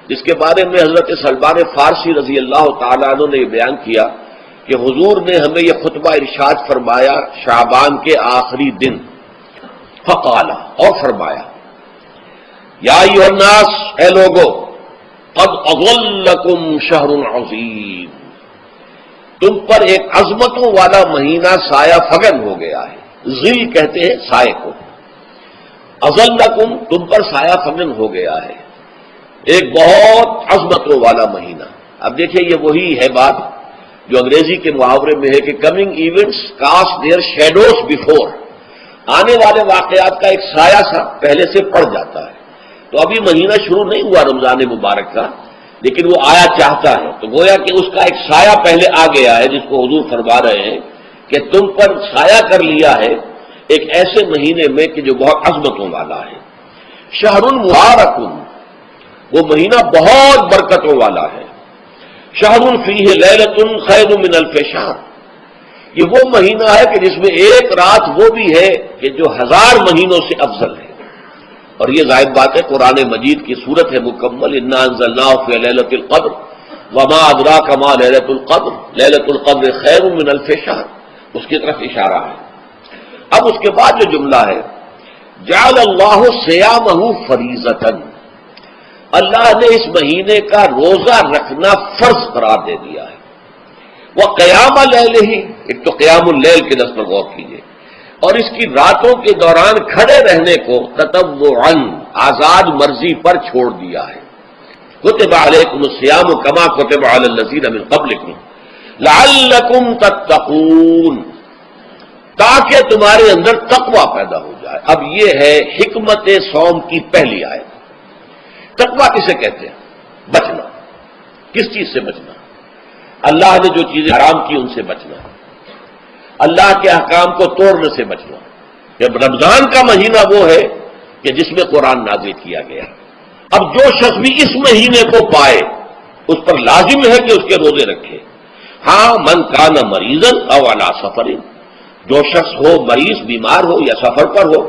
جس کے بارے میں حضرت سلمان فارسی رضی اللہ تعالیٰ عنہ نے یہ بیان کیا کہ حضور نے ہمیں یہ خطبہ ارشاد فرمایا شعبان کے آخری دن، فقال، اور فرمایا، یا ایھا الناس، اے لوگو، قد اظلکم شہر عظیم، تم پر ایک عظمتوں والا مہینہ سایہ فگن ہو گیا ہے۔ ظل کہتے ہیں سائے کو، اظلکم تم پر سایہ فگن ہو گیا ہے، ایک بہت عظمتوں والا مہینہ۔ اب دیکھیں یہ وہی ہے بات جو انگریزی کے محاورے میں ہے کہ coming events cast their shadows before, آنے والے واقعات کا ایک سایہ سا پہلے سے پڑ جاتا ہے۔ تو ابھی مہینہ شروع نہیں ہوا رمضان مبارک کا، لیکن وہ آیا چاہتا ہے، تو گویا کہ اس کا ایک سایہ پہلے آ گیا ہے، جس کو حضور فرما رہے ہیں کہ تم پر سایہ کر لیا ہے ایک ایسے مہینے میں کہ جو بہت عظمتوں والا ہے۔ شہر مبارک، وہ مہینہ بہت برکتوں والا ہے۔ شہر فیہ لیلۃ خیر من الف شہر، یہ وہ مہینہ ہے کہ جس میں ایک رات وہ بھی ہے کہ جو 1000 مہینوں سے افضل ہے۔ اور یہ ظاہر بات ہے قرآن مجید کی صورت ہے مکمل، انا انزلناہ فی لیلۃ القدر وما ادراک ما لیلۃ القدر لیلۃ القدر خیر من الف شہر، اس کی طرف اشارہ ہے۔ اب اس کے بعد جو جملہ ہے، جعل اللہ صیامہ فریضۃ، اللہ نے اس مہینے کا روزہ رکھنا فرض قرار دے دیا ہے۔ وہ قیام لیلہ، ایک تو قیام اللیل کے لفظ پر غور کیجیے، اور اس کی راتوں کے دوران کھڑے رہنے کو تطوعاً آزاد مرضی پر چھوڑ دیا ہے۔ کتب علیکم الصیام کما کتب علی الذین من قبلکم لعلکم تتقون، تاکہ تمہارے اندر تقوی پیدا ہو جائے۔ اب یہ ہے حکمت صوم کی پہلی آیت۔ تقوی کسے کہتے ہیں؟ بچنا۔ کس چیز سے بچنا؟ اللہ نے جو چیزیں حرام کی ان سے بچنا، اللہ کے احکام کو توڑنے سے بچنا۔ جب رمضان کا مہینہ وہ ہے کہ جس میں قرآن نازل کیا گیا، اب جو شخص بھی اس مہینے کو پائے اس پر لازم ہے کہ اس کے روزے رکھے۔ ہاں، من کان مریضا او علی سفر، جو شخص ہو مریض، بیمار ہو یا سفر پر ہو،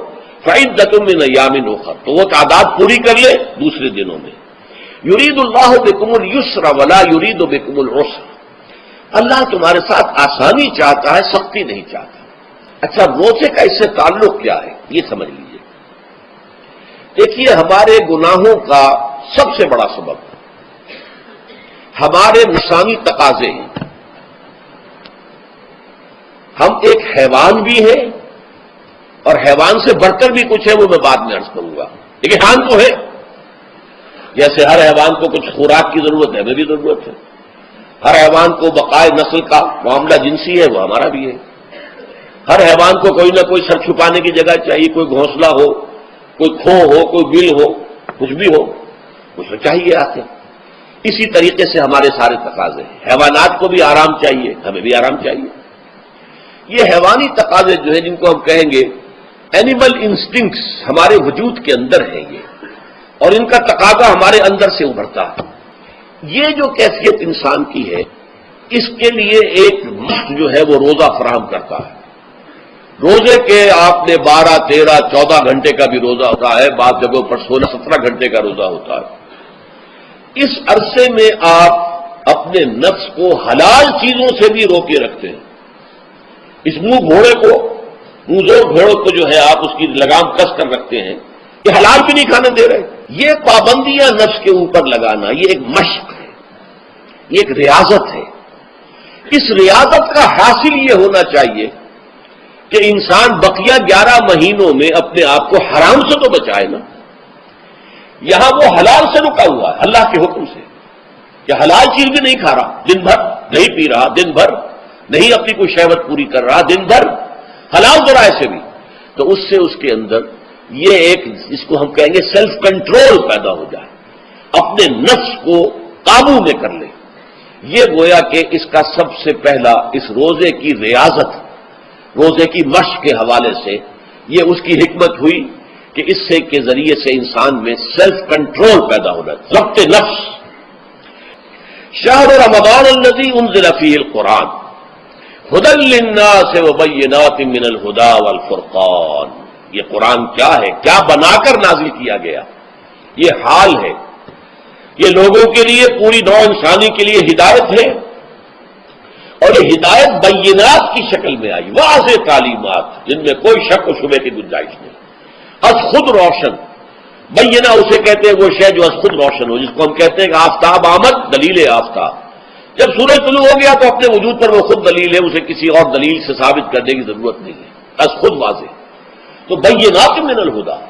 فعدۃ من ایام اخر، تو وہ تعداد پوری کر لے دوسرے دنوں میں۔ یرید اللہ بکم اليسر ولا یرید بکم العسر، اللہ تمہارے ساتھ آسانی چاہتا ہے، سختی نہیں چاہتا۔ اچھا، روزے کا اس سے تعلق کیا ہے یہ سمجھ لیجیے۔ دیکھیے، ہمارے گناہوں کا سب سے بڑا سبب ہمارے نفسانی تقاضے ہیں۔ ہم ایک حیوان بھی ہیں، اور حیوان سے بڑھ کر بھی کچھ ہے، وہ میں بعد میں عرض کروں گا، لیکن حیوان تو ہے۔ جیسے ہر حیوان کو کچھ خوراک کی ضرورت ہے، ہمیں بھی ضرورت ہے۔ ہر حیوان کو بقائے نسل کا معاملہ جنسی ہے، وہ ہمارا بھی ہے۔ ہر حیوان کو کوئی نہ کوئی سر چھپانے کی جگہ چاہیے، کوئی گھونسلہ ہو، کوئی کھو ہو، کوئی بل ہو، کچھ بھی ہو، کچھ چاہیے آتے۔ اسی طریقے سے ہمارے سارے تقاضے ہیں۔ حیوانات کو بھی آرام چاہیے، ہمیں بھی آرام چاہیے۔ یہ حیوانی تقاضے جو ہیں، جن کو ہم کہیں گے اینیمل انسٹنکٹس، ہمارے وجود کے اندر ہیں یہ، اور ان کا تقاضا ہمارے اندر سے ابھرتا ہے۔ یہ جو کیفیت انسان کی ہے، اس کے لیے ایک مشق جو ہے وہ روزہ فراہم کرتا ہے۔ روزے کے آپ نے 12، 13، 14 گھنٹے کا بھی روزہ ہوتا ہے، بعض جگہوں پر 16، 17 گھنٹے کا روزہ ہوتا ہے۔ اس عرصے میں آپ اپنے نفس کو حلال چیزوں سے بھی روکے رکھتے ہیں۔ اس منہ گھوڑے کو، منہ زور گھوڑے کو جو ہے آپ اس کی لگام کس کر رکھتے ہیں، یہ حلال بھی نہیں کھانے دے رہے۔ یہ پابندیاں نفس کے اوپر لگانا، یہ ایک مشق ہے، یہ ایک ریاضت ہے۔ اس ریاضت کا حاصل یہ ہونا چاہیے کہ انسان بقیہ 11 مہینوں میں اپنے آپ کو حرام سے تو بچائے نا۔ یہاں وہ حلال سے رکا ہوا ہے اللہ کے حکم سے، کہ حلال چیز بھی نہیں کھا رہا، دن بھر نہیں پی رہا، دن بھر نہیں اپنی کوئی شہوت پوری کر رہا، دن بھر حلال ذرائع سے بھی، تو اس سے اس کے اندر یہ ایک، جس کو ہم کہیں گے سیلف کنٹرول پیدا ہو جائے، اپنے نفس کو قابو میں کر لے۔ یہ گویا کہ اس کا سب سے پہلا، اس روزے کی ریاضت، روزے کی مشق کے حوالے سے یہ اس کی حکمت ہوئی کہ اس سے کے ذریعے سے انسان میں سیلف کنٹرول پیدا ہو جائے، ضبط نفس۔ شہر رمضان الذی انزل فیہ القرآن ھدی للناس وبینات من الھدی والفرقان، یہ قرآن کیا ہے، کیا بنا کر نازل کیا گیا؟ یہ حال ہے یہ لوگوں کے لیے، پوری نوع انسانی کے لیے ہدایت ہے، اور یہ ہدایت بینات کی شکل میں آئی، واضح تعلیمات جن میں کوئی شک و شبے کی گنجائش نہیں، از خود روشن۔ بینہ اسے کہتے ہیں وہ شے جو از خود روشن ہو، جس کو ہم کہتے ہیں کہ آفتاب آمد، دلیل آفتاب۔ جب سورج طلوع ہو گیا تو اپنے وجود پر وہ خود دلیل ہے، اسے کسی اور دلیل سے ثابت کرنے کی ضرورت نہیں ہے، از خود واضح۔ تو بینات من الہدیٰ،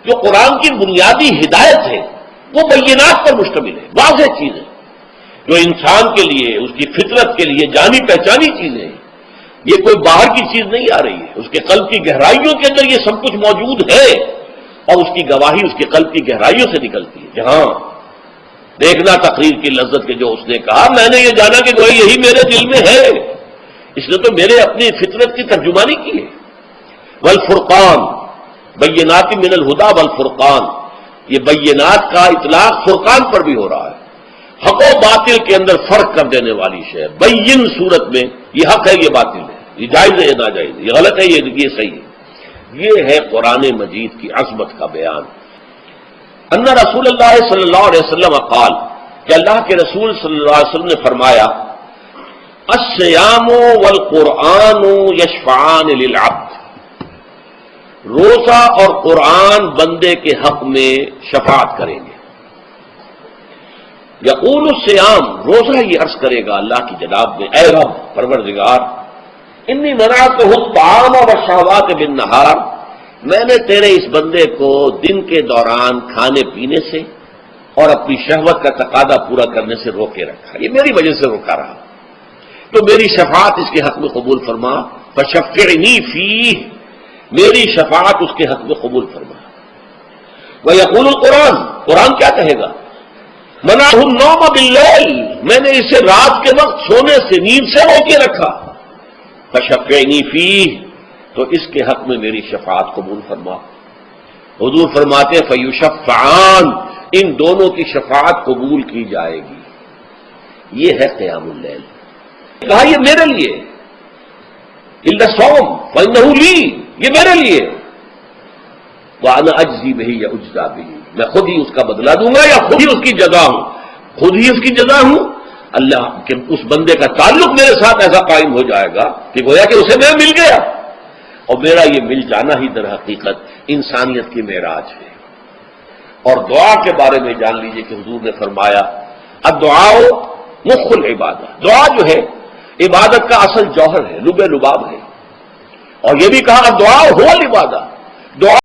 جو قرآن کی بنیادی ہدایت ہے وہ بینات پر مشتمل ہے، واضح چیز ہے، جو انسان کے لیے، اس کی فطرت کے لیے جانی پہچانی چیزیں ہیں۔ یہ کوئی باہر کی چیز نہیں آ رہی ہے، اس کے قلب کی گہرائیوں کے اندر یہ سب کچھ موجود ہے، اور اس کی گواہی اس کے قلب کی گہرائیوں سے نکلتی ہے۔ جہاں دیکھنا تقریر کی لذت کے جو اس نے کہا، میں نے یہ جانا کہ گویا یہی میرے دل میں ہے، اس نے تو میرے اپنی فطرت کی ترجمانی کی ہے۔ والفرقان، بینات من الہدیٰ والفرقان، یہ بینات کا اطلاق فرقان پر بھی ہو رہا ہے، حق و باطل کے اندر فرق کر دینے والی شے۔ بین صورت میں یہ حق ہے، یہ باطل ہے، یہ جائز ہے، یہ ناجائز ہے، یہ غلط ہے، یہ صحیح ہے۔ یہ ہے قرآن مجید کی عظمت کا بیان۔ ان رسول اللہ صلی اللہ علیہ وسلم قال، کہ اللہ کے رسول صلی اللہ علیہ وسلم نے فرمایا، الصیام والقرآن یشفعان للعبد، روزہ اور قرآن بندے کے حق میں شفاعت کریں گے۔ یقول الصیام، روزہ یہ عرض کرے گا اللہ کی جناب میں، اے رب پروردگار، انی منعتہ الطعام والشہوات بالنہار، میں نے تیرے اس بندے کو دن کے دوران کھانے پینے سے اور اپنی شہوت کا تقاضا پورا کرنے سے روکے رکھا، یہ میری وجہ سے روکا رہا، تو میری شفاعت اس کے حق میں قبول فرما، فشفعنی فیہ، میری شفاعت اس کے حق میں قبول فرما۔ ویقول القرآن، قرآن کیا کہے گا، منعہ النوم باللیل، میں نے اسے رات کے وقت سونے سے، نیند سے روکے رکھا، فشفعنی فیہ، تو اس کے حق میں میری شفاعت قبول فرما۔ حضور فرماتے ہیں فیشفعان، ان دونوں کی شفاعت قبول کی جائے گی۔ یہ ہے قیام اللیل۔ کہا یہ میرے لیے، الا الصوم فانہ لی، یہ میرے لیے، وانا اجزی بہ یا اجزا بہ، میں خود ہی اس کا بدلہ دوں گا یا خود ہی اس کی جزا ہوں، خود ہی اس کی جزا ہوں۔ اللہ کے اس بندے کا تعلق میرے ساتھ ایسا قائم ہو جائے گا کہ گویا کہ اسے میں مل گیا، اور میرا یہ مل جانا ہی در حقیقت انسانیت کی معراج ہے۔ اور دعا کے بارے میں جان لیجئے کہ حضور نے فرمایا الدعاء مخ العبادہ، دعا جو ہے عبادت کا اصل جوہر ہے، لب لباب ہے، اور یہ بھی کہا الدعاء هو العبادہ، دعا